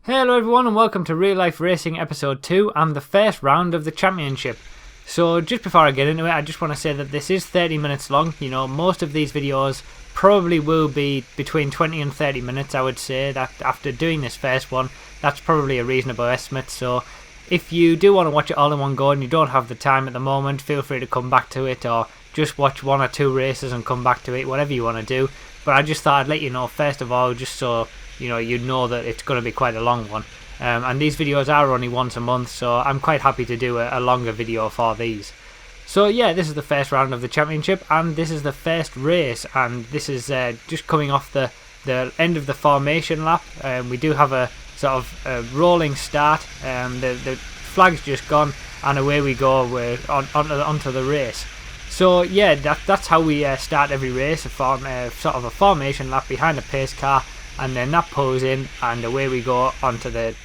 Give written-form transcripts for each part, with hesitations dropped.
Hello everyone and welcome to Real Life Racing episode 2 and the first round of the championship. So just before I get into it, I just want to say that this is 30 minutes long. You know, most of these videos probably will be between 20 and 30 minutes. I would say that after doing this first one, that's probably a reasonable estimate. So if you do want to watch it all in one go and you don't have the time at the moment, feel free to come back to it, or just watch one or two races and come back to it, whatever you want to do. But I just thought I'd let you know first of all, just so you know that it's going to be quite a long one. And these videos are only once a month, so I'm quite happy to do a longer video for these. So yeah, this is the first round of the championship, and this is the first race, and this is just coming off the end of the formation lap. We do have a sort of a rolling start. The flag's just gone, and away we go. We're onto the race. So yeah, that's how we start every race, sort of a formation lap behind a pace car, and then that pulls in and away we go onto the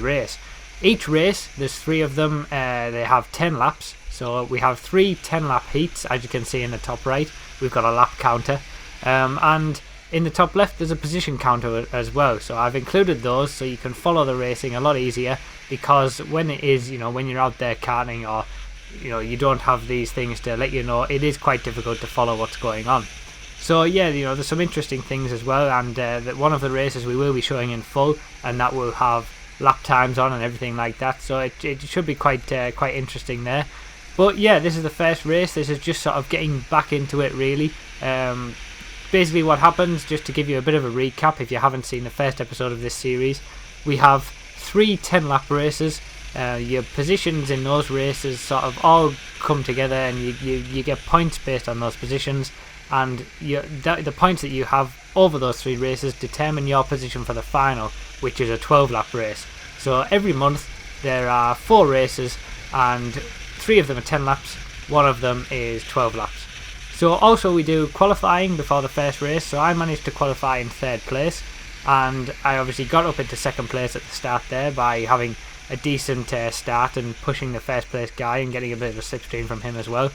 race. Each race, there's 3 of them, they have 10 laps, so we have 3 10-lap heats, as you can see in the top right. We've got a lap counter, and in the top left there's a position counter as well, so I've included those so you can follow the racing a lot easier, because when it is, when you're out there karting, or you don't have these things to let you know, it is quite difficult to follow what's going on. So yeah, there's some interesting things as well, and that one of the races we will be showing in full, and that will have lap times on and everything like that. So it should be quite interesting there. But yeah, this is the first race. This is just sort of getting back into it really. Basically, what happens, just to give you a bit of a recap, if you haven't seen the first episode of this series, we have 3 10-lap races. Your positions in those races sort of all come together, and you get points based on those positions. And the points that you have over those 3 races determine your position for the final, which is a 12-lap race. So every month there are 4 races, and 3 of them are 10 laps, 1 of them is 12 laps. So also we do qualifying before the first race, so I managed to qualify in 3rd place, and I obviously got up into 2nd place at the start there by having a decent start and pushing the first place guy and getting a bit of a slipstream from him as well.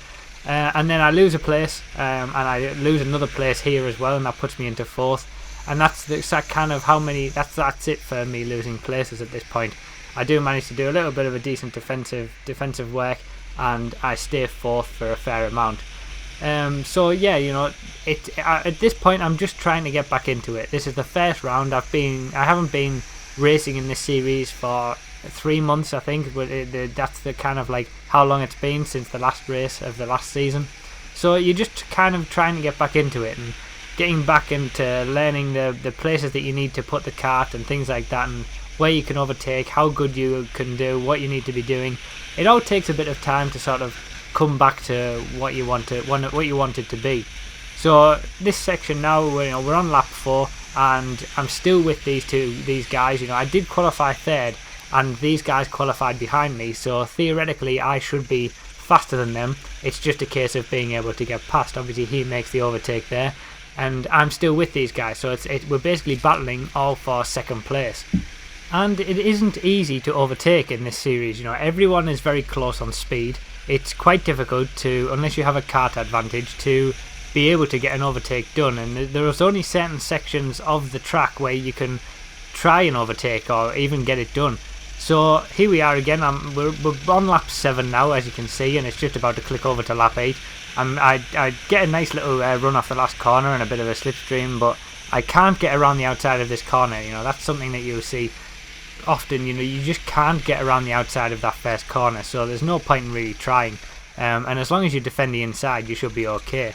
And then I lose a place, and I lose another place here as well, and that puts me into 4th. And that's kind of how many. That's it for me losing places at this point. I do manage to do a little bit of a decent defensive work, and I stay 4th for a fair amount. So yeah, at this point I'm just trying to get back into it. This is the first round. I haven't been racing in this series for 3 months, I think, but that's the kind of like how long it's been since the last race of the last season. So you're just kind of trying to get back into it and getting back into learning the places that you need to put the kart and things like that, and where you can overtake, how good you can do, what you need to be doing. It all takes a bit of time to sort of come back to what you want it to be. So this section now, we're on lap 4, and I'm still with these guys. I did qualify 3rd, and these guys qualified behind me, so theoretically I should be faster than them. It's just a case of being able to get past. Obviously he makes the overtake there, and I'm still with these guys, so we're basically battling all for 2nd place. And it isn't easy to overtake in this series. Everyone is very close on speed. It's quite difficult to, unless you have a kart advantage, to be able to get an overtake done, and there's only certain sections of the track where you can try and overtake or even get it done. So here we are again. We're on lap 7 now, as you can see, and it's just about to click over to lap 8. I get a nice little run off the last corner and a bit of a slipstream, but I can't get around the outside of this corner. That's something that you'll see often. You just can't get around the outside of that first corner, so there's no point in really trying. And as long as you defend the inside, you should be okay.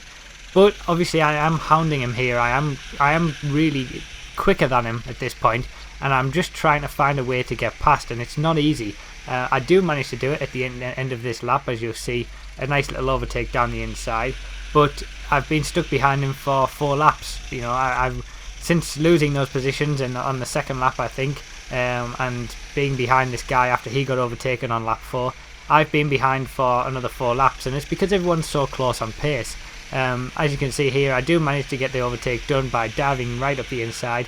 But obviously I am hounding him here. I am really quicker than him at this point, and I'm just trying to find a way to get past, and it's not easy. I do manage to do it at the end of this lap, as you'll see, a nice little overtake down the inside, but I've been stuck behind him for 4 laps. I've since losing those positions on the 2nd lap, I think, and being behind this guy after he got overtaken on lap 4, I've been behind for another 4 laps, and it's because everyone's so close on pace. As you can see here, I do manage to get the overtake done by diving right up the inside.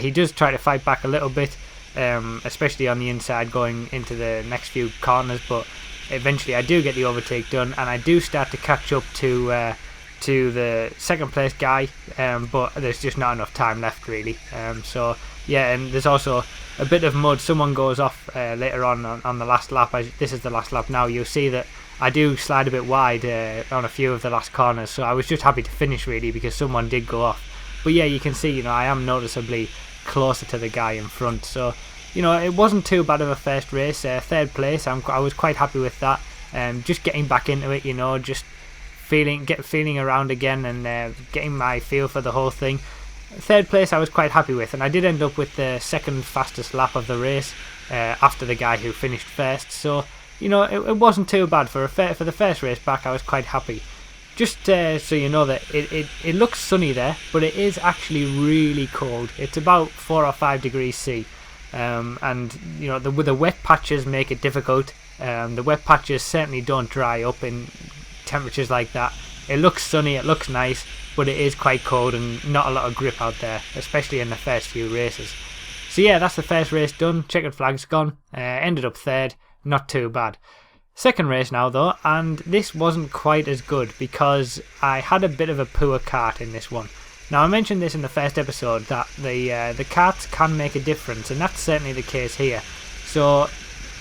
He does try to fight back a little bit, especially on the inside going into the next few corners, but eventually I do get the overtake done, and I do start to catch up to to the second place guy, but there's just not enough time left really. So yeah, and there's also a bit of mud. Someone goes off later on the last lap. This is the last lap now. You'll see that I do slide a bit wide on a few of the last corners, so I was just happy to finish really because someone did go off. But yeah, you can see, I am noticeably closer to the guy in front, so it wasn't too bad of a first race. Third place, I was quite happy with that. Just getting back into it, just feeling around again and getting my feel for the whole thing. Third place I was quite happy with, and I did end up with the second fastest lap of the race after the guy who finished first, so it wasn't too bad for the first race back. I was quite happy. Just so you know that it looks sunny there, but it is actually really cold. It's about 4 or 5 degrees C, and the wet patches make it difficult. The wet patches certainly don't dry up in temperatures like that. It looks sunny, it looks nice, but it is quite cold and not a lot of grip out there, especially in the first few races. So yeah, that's the first race done. Checkered flag's gone. Ended up third, not too bad. Second race now though, and this wasn't quite as good because I had a bit of a poor kart in this one. Now I mentioned this in the first episode that the karts can make a difference, and that's certainly the case here. So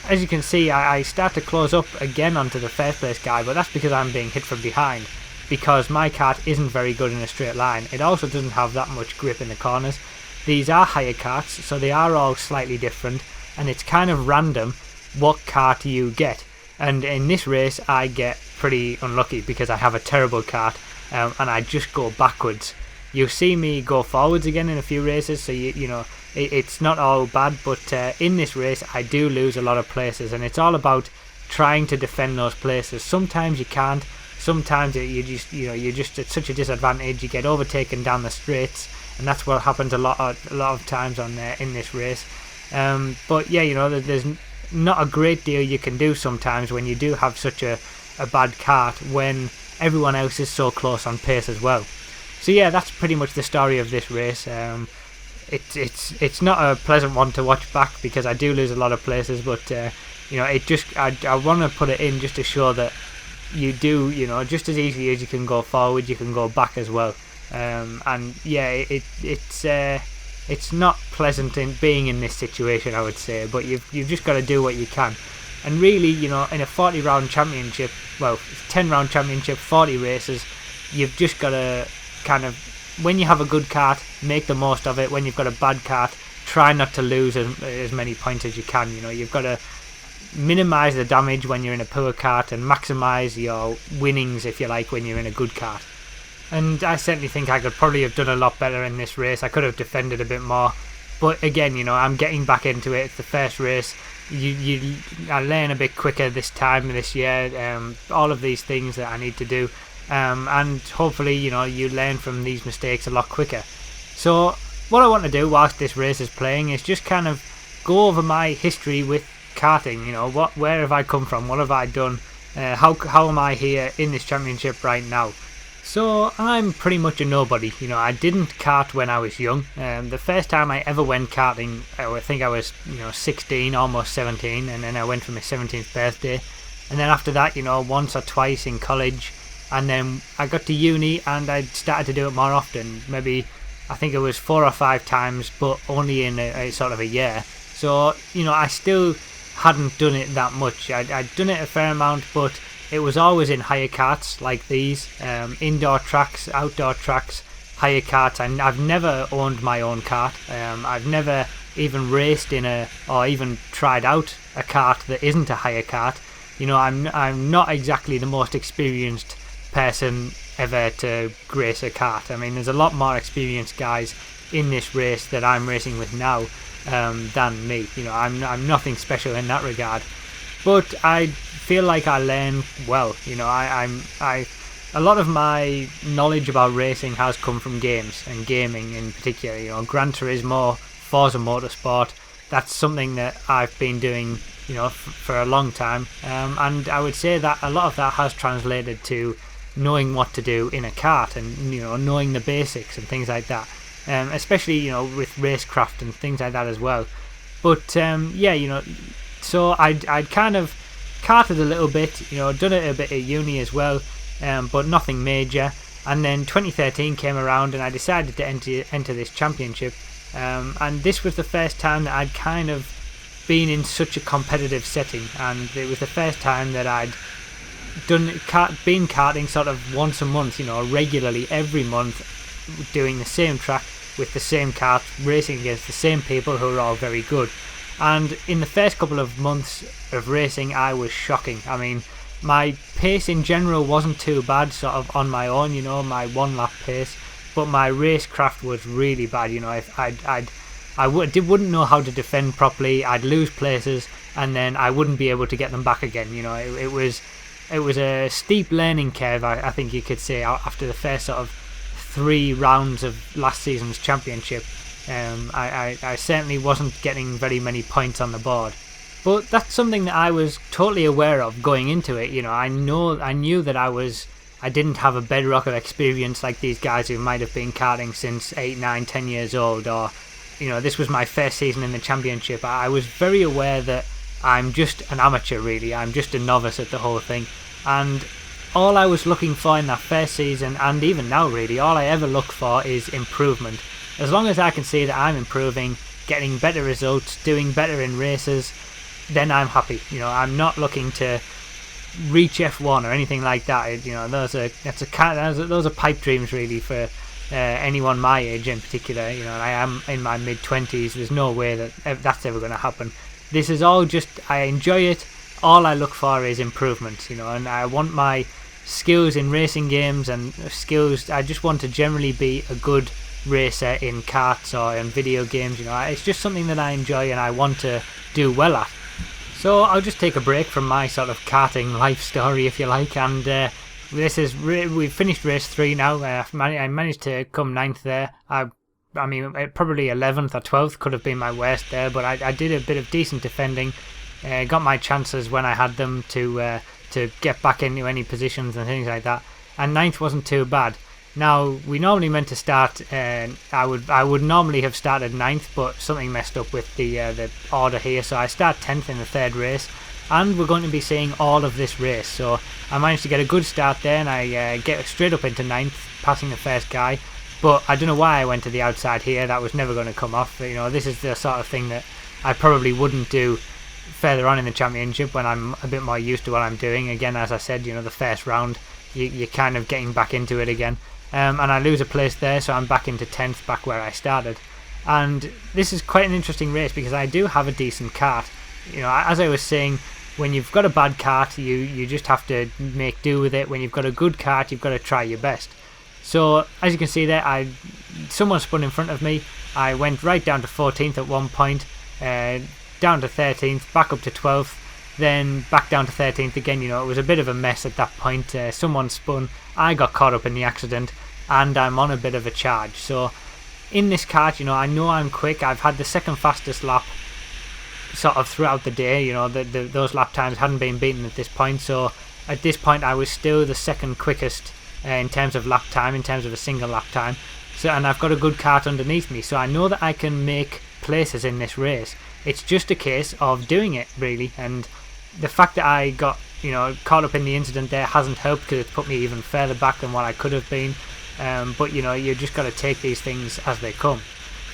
as you can see, I start to close up again onto the first place guy, but that's because I'm being hit from behind, because my kart isn't very good in a straight line. It also doesn't have that much grip in the corners. These are higher karts, so they are all slightly different, and it's kind of random what kart you get. And in this race I get pretty unlucky because I have a terrible kart, and I just go backwards. You'll see me go forwards again in a few races, so it's not all bad, but in this race I do lose a lot of places, and it's all about trying to defend those places. Sometimes you can't, sometimes you're just at such a disadvantage, you get overtaken down the straights, and that's what happens a lot of times in this race. But yeah, there's not a great deal you can do sometimes when you do have such a bad kart, when everyone else is so close on pace as well. So yeah, that's pretty much the story of this race. It's not a pleasant one to watch back because I do lose a lot of places, but I want to put it in just to show that you do, just as easily as you can go forward, you can go back as well. And yeah, it's not pleasant in being in this situation, I would say, but you've just got to do what you can. And really, in a 40 round championship, 10 round championship, 40 races, you've just got to kind of, when you have a good kart, make the most of it. When you've got a bad kart, try not to lose as many points as you can. You've got to minimise the damage when you're in a poor kart and maximise your winnings, if you like, when you're in a good kart. And I certainly think I could probably have done a lot better in this race. I could have defended a bit more, but again, I'm getting back into it. It's the first race. I learn a bit quicker this year. All of these things that I need to do. And hopefully you learn from these mistakes a lot quicker. So what I want to do whilst this race is playing is just kind of go over my history with karting. Where have I come from, what have I done, how am I here in this championship right now. So I'm pretty much a nobody. I didn't kart when I was young. The first time I ever went karting, I think I was 16, almost 17, and then I went for my 17th birthday, and then after that once or twice in college. And then I got to uni and I started to do it more often. Maybe, I think it was 4 or 5 times, but only in a sort of a year. So, I still hadn't done it that much. I'd done it a fair amount, but it was always in higher karts like these. Indoor tracks, outdoor tracks, higher karts. I've never owned my own kart. I've never even raced or even tried out a kart that isn't a higher kart. I'm not exactly the most experienced person ever to race a kart. I mean, there's a lot more experienced guys in this race that I'm racing with now than me. I'm nothing special in that regard, but I feel like I learn well. A lot of my knowledge about racing has come from games and gaming in particular. Gran Turismo, Forza Motorsport. That's something that I've been doing for a long time, and I would say that a lot of that has translated to knowing what to do in a kart and knowing the basics and things like that, especially with racecraft and things like that as well. But so I'd kind of karted a little bit, done it a bit at uni as well, but nothing major. And then 2013 came around and I decided to enter this championship. And this was the first time that I'd kind of been in such a competitive setting, and it was the first time that I'd been karting sort of once a month, regularly every month, doing the same track with the same kart, racing against the same people who were all very good. And in the first couple of months of racing, I was shocking. I mean, my pace in general wasn't too bad, sort of on my own, my 1 lap pace, but my racecraft was really bad. If I wouldn't know how to defend properly. I'd lose places, and then I wouldn't be able to get them back again. It was a steep learning curve, I think you could say, after the first sort of 3 rounds of last season's championship. I certainly wasn't getting very many points on the board, but that's something that I was totally aware of going into it. I knew that I didn't have a bedrock of experience like these guys who might have been karting since 8, 9, 10 years old, or this was my first season in the championship. I was very aware that I'm just an amateur, really. I'm just a novice at the whole thing, and all I was looking for in that first season, and even now really, all I ever look for is improvement. As long as I can see that I'm improving, getting better results, doing better in races, then I'm happy. I'm not looking to reach F1 or anything like that. Those are pipe dreams really for anyone my age in particular. I am in my mid-20s. There's no way that that's ever going to happen. This is all just, I enjoy it. All I look for is improvement, and I want my skills in racing games and skills. I just want to generally be a good racer in karts or in video games. It's just something that I enjoy and I want to do well at. So I'll just take a break from my sort of karting life story, if you like, and we've finished race 3 now. I managed to come 9th there. I mean, probably 11th or 12th could have been my worst there, but I did a bit of decent defending. Got my chances when I had them to get back into any positions and things like that. And 9th wasn't too bad. Now, we normally meant to start, I would normally have started 9th, but something messed up with the order here, so I start 10th in the 3rd race, and we're going to be seeing all of this race. So I managed to get a good start there, and I get straight up into 9th, passing the first guy, but I don't know why I went to the outside here. That was never going to come off. This is the sort of thing that I probably wouldn't do further on in the championship when I'm a bit more used to what I'm doing. Again, as I said, the first round, you're kind of getting back into it again. And I lose a place there, so I'm back into 10th, back where I started. And this is quite an interesting race because I do have a decent kart. As I was saying, when you've got a bad kart, you just have to make do with it. When you've got a good kart, you've got to try your best. So as you can see there, someone spun in front of me. I went right down to 14th at one point, down to 13th, back up to 12th, then back down to 13th again. It was a bit of a mess at that point. Someone spun, I got caught up in the accident, and I'm on a bit of a charge. So in this kart, I know I'm quick. I've had the second fastest lap sort of throughout the day. Those lap times hadn't been beaten at this point, so at this point I was still the second quickest in terms of lap time, in terms of a single lap time. So, and I've got a good kart underneath me, so I know that I can make places in this race. It's just a case of doing it, really. And the fact that I got caught up in the incident there hasn't helped, because it's put me even further back than what I could have been. But you just got to take these things as they come.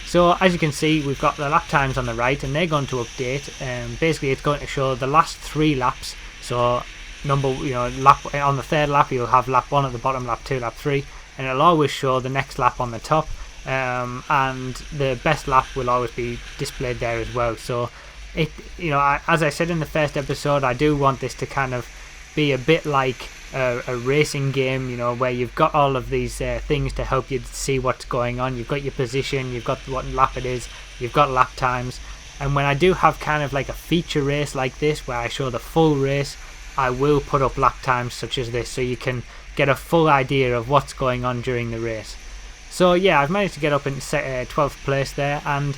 So as you can see, we've got the lap times on the right, and they're going to update. Basically, it's going to show the last 3 laps. So lap on the 3rd lap, you'll have lap 1 at the bottom, lap 2, lap 3, and it'll always show the next lap on the top. And the best lap will always be displayed there as well. So as I said in the first episode, I do want this to kind of be a bit like a racing game, where you've got all of these things to help you see what's going on. You've got your position, you've got what lap it is, you've got lap times. And when I do have kind of like a feature race like this, where I show the full race, I will put up lap times such as this, so you can get a full idea of what's going on during the race. So yeah, I've managed to get up in 12th place there, and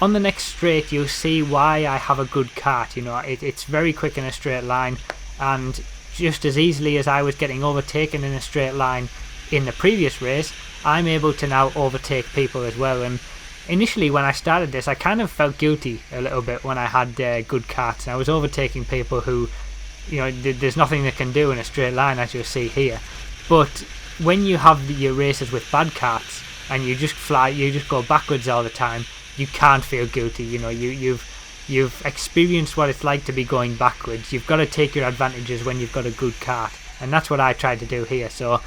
on the next straight you'll see why I have a good kart. It's very quick in a straight line, and just as easily as I was getting overtaken in a straight line in the previous race, I'm able to now overtake people as well. And initially when I started this, I kind of felt guilty a little bit when I had good karts, and I was overtaking people who, there's nothing they can do in a straight line, as you'll see here. But when you have your races with bad karts and you just go backwards all the time, you can't feel guilty. You know, you've experienced what it's like to be going backwards. You've got to take your advantages when you've got a good kart, and that's what I tried to do here. So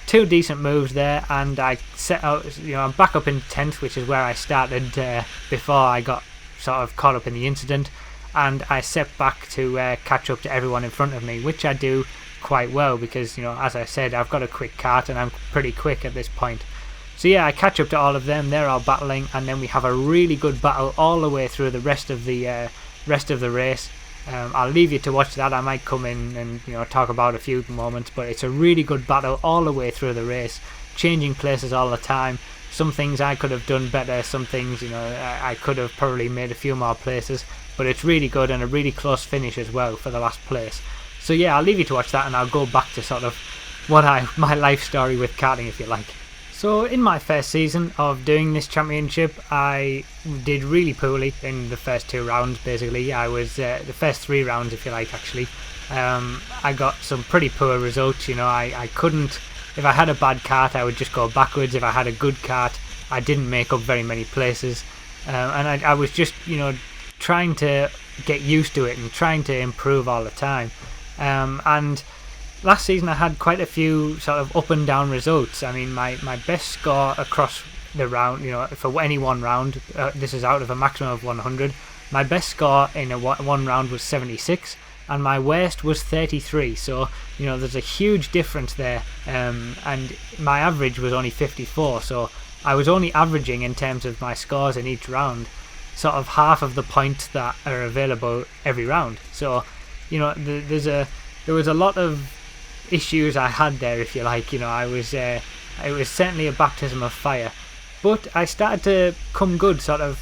2 decent moves there, and I set out, you know, I'm back up in 10th, which is where I started before I got sort of caught up in the incident, and I set back to catch up to everyone in front of me, which I do quite well because, you know, as I said, I've got a quick kart and I'm pretty quick at this point. So yeah, I catch up to all of them, they're all battling, and then we have a really good battle all the way through the rest of the race. I'll leave you to watch that. I might come in and, you know, talk about a few moments, but it's a really good battle all the way through the race, changing places all the time. Some things I could have done better, some things, you know, I could have probably made a few more places, but it's really good and a really close finish as well for the last place. So yeah, I'll leave you to watch that, and I'll go back to sort of my life story with karting, if you like. So in my first season of doing this championship, I did really poorly in the first 2 rounds. Basically, I was the first 3 rounds, if you like, actually. I got some pretty poor results. You know, I couldn't. If I had a bad kart, I would just go backwards. If I had a good kart, I didn't make up very many places, and I was just, you know, trying to get used to it and trying to improve all the time. And last season I had quite a few sort of up and down results. I mean, my best score across the round, you know, for any one round, this is out of a maximum of 100, my best score in one round was 76, and my worst was 33. So, you know, there's a huge difference there, and my average was only 54, so I was only averaging, in terms of my scores in each round, sort of half of the points that are available every round. So, you know, there was a lot of issues I had there, if you like. You know, it was certainly a baptism of fire, but I started to come good sort of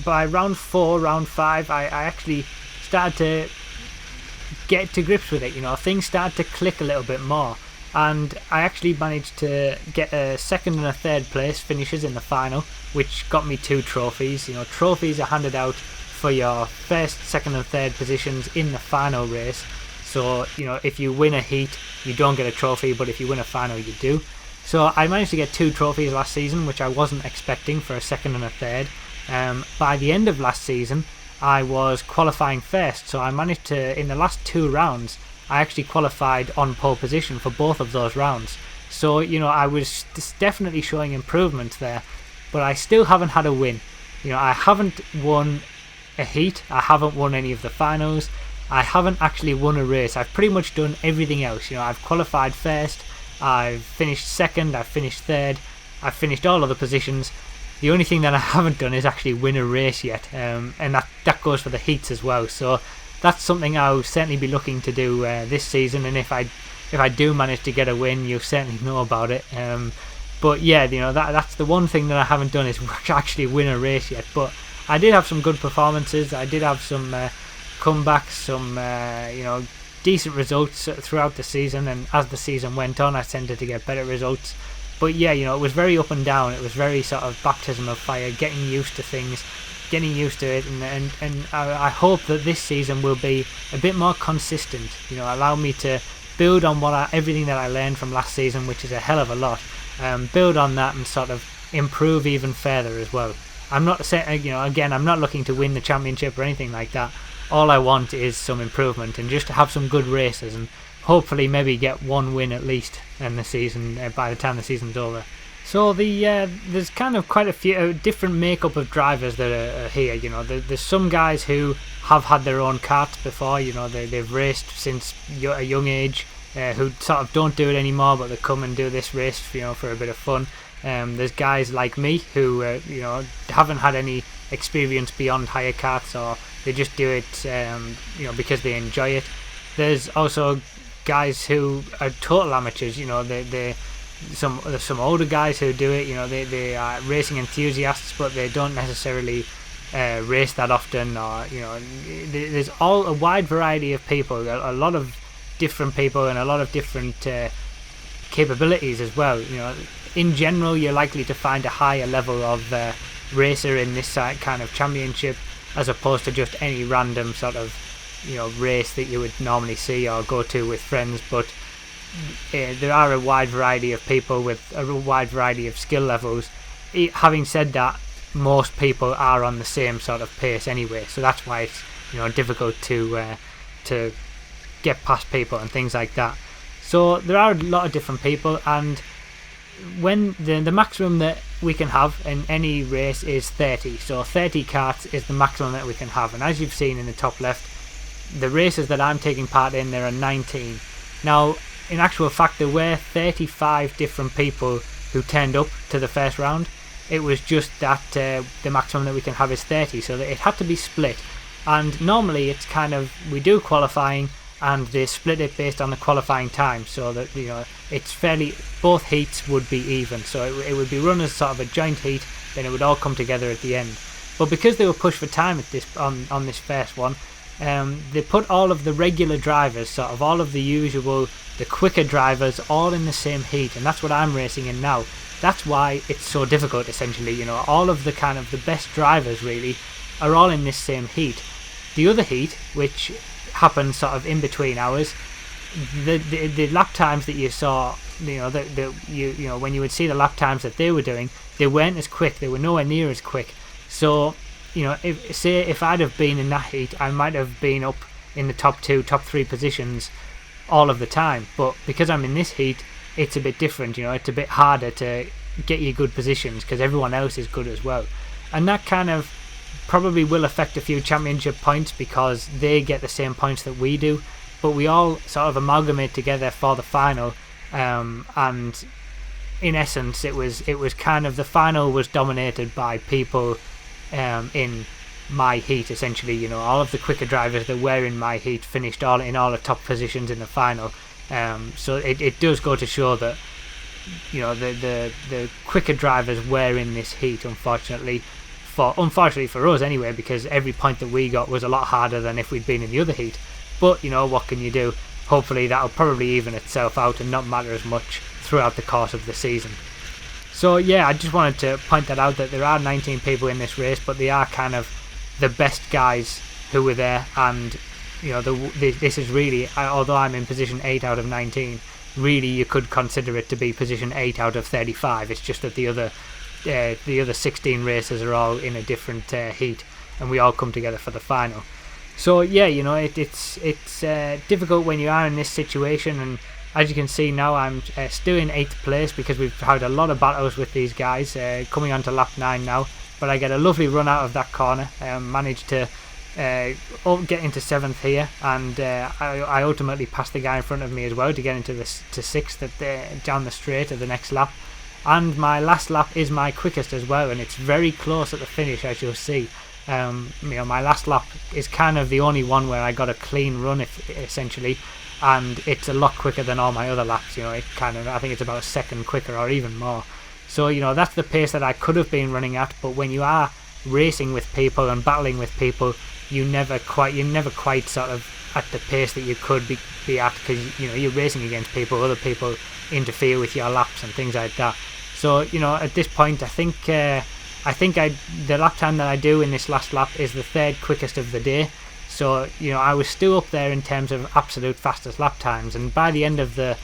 by round 4, round 5. I actually started to get to grips with it. You know, things started to click a little bit more, and I actually managed to get a 2nd and a 3rd place finishes in the final, which got me 2 trophies. You know, trophies are handed out for your 1st, 2nd and 3rd positions in the final race. So, you know, if you win a heat, you don't get a trophy, but if you win a final, you do. So I managed to get 2 trophies last season, which I wasn't expecting for a 2nd and a 3rd. By the end of last season, I was qualifying 1st, so I managed to, in the last 2 rounds, I actually qualified on pole position for both of those rounds. So, you know, I was definitely showing improvement there, but I still haven't had a win. You know, I haven't won a heat, I haven't won any of the finals, I haven't actually won a race. I've pretty much done everything else. You know, I've qualified 1st, I've finished 2nd, I've finished 3rd, I've finished all other positions. The only thing that I haven't done is actually win a race yet, and that goes for the heats as well. So that's something I'll certainly be looking to do this season, and if I do manage to get a win, you'll certainly know about it. But yeah, you know, that's the one thing that I haven't done, is actually win a race yet. But I did have some good performances. I did have some comebacks, some you know, decent results throughout the season, and as the season went on, I tended to get better results. But yeah, you know, it was very up and down. It was very sort of baptism of fire, getting used to things, getting used to it, and I hope that this season will be a bit more consistent. You know, allow me to build on everything that I learned from last season, which is a hell of a lot. Build on that and sort of improve even further as well. I'm not saying, you know, again, I'm not looking to win the championship or anything like that. All I want is some improvement and just to have some good races, and hopefully maybe get 1 win at least in the season by the time the season's over. So there's kind of quite a few different makeup of drivers that are here. You know, there's some guys who have had their own karts before. You know, they've raced since a young age, who sort of don't do it anymore, but they come and do this race, you know, for a bit of fun. There's guys like me who you know, haven't had any experience beyond hire karts, or they just do it you know, because they enjoy it. There's also guys who are total amateurs. You know, there's some older guys who do it. You know, they are racing enthusiasts, but they don't necessarily race that often. Or, you know, there's a wide variety of people, a lot of different people, and a lot of different capabilities as well. You know, in general, you're likely to find a higher level of racer in this kind of championship, as opposed to just any random sort of, you know, race that you would normally see or go to with friends. But there are a wide variety of people with a wide variety of skill levels. Having said that, most people are on the same sort of pace anyway, so that's why it's difficult to get past people and things like that. So there are a lot of different people, and when the maximum that we can have in any race is 30. So 30 karts is the maximum that we can have, and as you've seen in the top left, the races that I'm taking part in, there are 19. Now, in actual fact, there were 35 different people who turned up to the first round. It was just that the maximum that we can have is 30, so that it had to be split. And normally it's kind of, we do qualifying and they split it based on the qualifying time, so that it's fairly, both heats would be even, so it would be run as sort of a joint heat, then it would all come together at the end. But because they were pushed for time at this on this first one, they put all of the regular drivers, sort of all of the usual, the quicker drivers, all in the same heat, and that's what I'm racing in now. That's why it's so difficult, essentially. All of the kind of the best drivers really are all in this same heat. The other heat, which happens sort of in between hours, the lap times that you saw, when you would see the lap times that they were doing, they weren't as quick. They were nowhere near as quick. So if I'd have been in that heat, I might have been up in the top 2, top 3 positions all of the time. But because I'm in this heat, it's a bit different. It's a bit harder to get you good positions because everyone else is good as well, and that kind of probably will affect a few championship points because they get the same points that we do, but we all sort of amalgamate together for the final. And in essence, it was kind of, the final was dominated by people in my heat, essentially. All of the quicker drivers that were in my heat finished all in all the top positions in the final. So it does go to show that the quicker drivers were in this heat, unfortunately for us anyway, because every point that we got was a lot harder than if we'd been in the other heat. But what can you do? Hopefully that'll probably even itself out and not matter as much throughout the course of the season. So yeah, I just wanted to point that out, that there are 19 people in this race, but they are kind of the best guys who were there. And this is really, although I'm in position 8 out of 19, really you could consider it to be position 8 out of 35. It's just that the other 16 races are all in a different heat, and we all come together for the final. So yeah, it's difficult when you are in this situation, and as you can see now, I'm still in 8th place because we've had a lot of battles with these guys, coming on to lap 9 now, but I get a lovely run out of that corner, managed to get into 7th here, and I ultimately passed the guy in front of me as well to get into to 6th down the straight of the next lap. And my last lap is my quickest as well, and it's very close at the finish, as you'll see. My last lap is kind of the only one where I got a clean run, essentially, and it's a lot quicker than all my other laps. I think it's about a second quicker or even more. So that's the pace that I could have been running at. But when you are racing with people and battling with people, you're never quite sort of at the pace that you could be at, because you're racing against people. Other people interfere with your laps and things like that. So at this point, I think the lap time that I do in this last lap is the 3rd quickest of the day. So I was still up there in terms of absolute fastest lap times, and by the end of the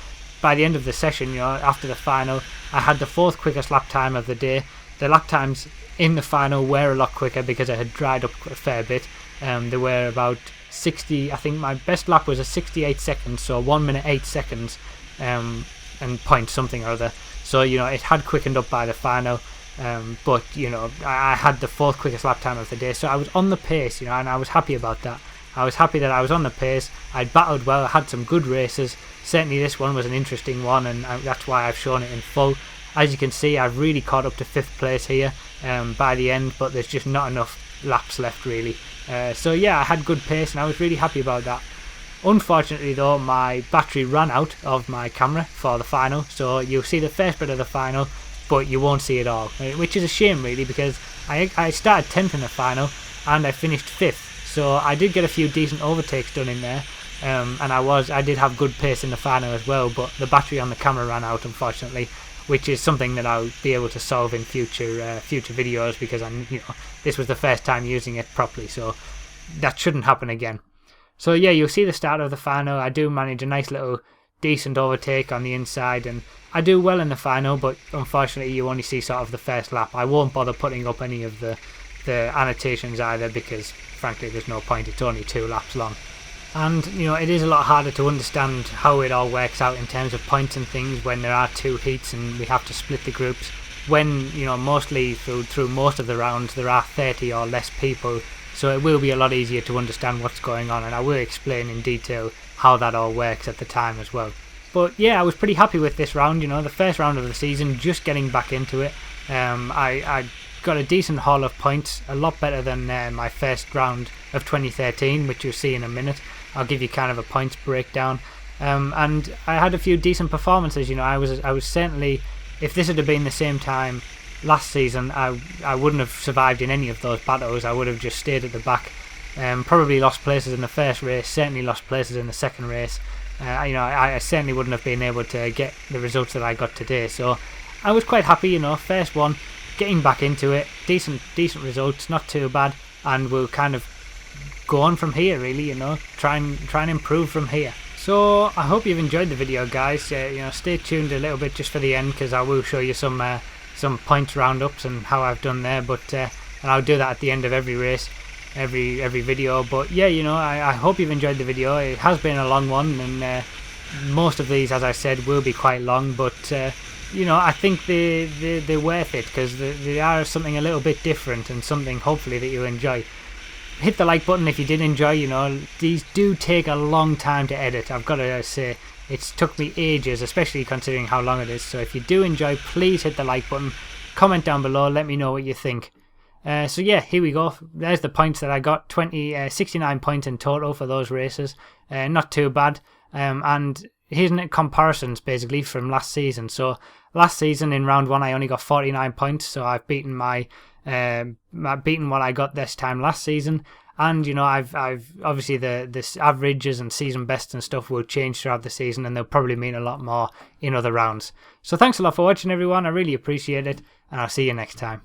session, after the final, I had the 4th quickest lap time of the day. The lap times in the final were a lot quicker because I had dried up a fair bit. They were about 60. I think my best lap was a 68 seconds, so 1 minute 8 seconds, and point something or other. So it had quickened up by the final, but I had the 4th quickest lap time of the day, so I was on the pace, and I was happy about that. I was happy that I was on the pace. I'd battled well. I had some good races. Certainly this one was an interesting one, and that's why I've shown it in full. As you can see, I've really caught up to 5th place here by the end, but there's just not enough laps left really. So yeah, I had good pace and I was really happy about that. Unfortunately though, my battery ran out of my camera for the final, so you'll see the first bit of the final, but you won't see it all, which is a shame really, because I started 10th in the final and I finished 5th, so I did get a few decent overtakes done in there, and I did have good pace in the final as well, but the battery on the camera ran out, unfortunately, which is something that I'll be able to solve in future videos, because this was the first time using it properly, so that shouldn't happen again. So yeah, you'll see the start of the final. I do manage a nice little decent overtake on the inside, and I do well in the final, but unfortunately you only see sort of the first lap. I won't bother putting up any of the annotations either, because frankly there's no point, it's only 2 laps long. And you know, it is a lot harder to understand how it all works out in terms of points and things when there are 2 heats and we have to split the groups. When, you know, mostly through most of the rounds there are 30 or less people, so it will be a lot easier to understand what's going on, and I will explain in detail how that all works at the time as well. But yeah, I was pretty happy with this round, you know, the first round of the season, just getting back into it. I got a decent haul of points, a lot better than my first round of 2013, which you'll see in a minute. I'll give you kind of a points breakdown. And I had a few decent performances, you know. I was certainly, if this had been the same time last season, I wouldn't have survived in any of those battles. I would have just stayed at the back. Probably lost places in the first race, certainly lost places in the second race. You know, I certainly wouldn't have been able to get the results that I got today. So I was quite happy, you know, first one, getting back into it, decent results, not too bad, and we'll kind of go on from here, really, you know, try and improve from here. So I hope you've enjoyed the video, guys. You know, stay tuned a little bit just for the end, because I will show you some points roundups and how I've done there. But and I'll do that at the end of every race, every video. But yeah, you know, I hope you've enjoyed the video. It has been a long one, and most of these, as I said, will be quite long. But you know, I think they're worth it, because they are something a little bit different and something hopefully that you enjoy. Hit the like button if you did enjoy. You know, these do take a long time to edit, I've got to say. It's took me ages, especially considering how long it is. So if you do enjoy, please hit the like button, comment down below, let me know what you think. So yeah, here we go. There's the points that I got, 69 points in total for those races. Not too bad. And here's comparisons basically from last season. So last season in round 1 I only got 49 points, so I've beaten beaten what I got this time last season. And you know, I've obviously the averages and season bests and stuff will change throughout the season, and they'll probably mean a lot more in other rounds. So thanks a lot for watching, everyone. I really appreciate it, and I'll see you next time.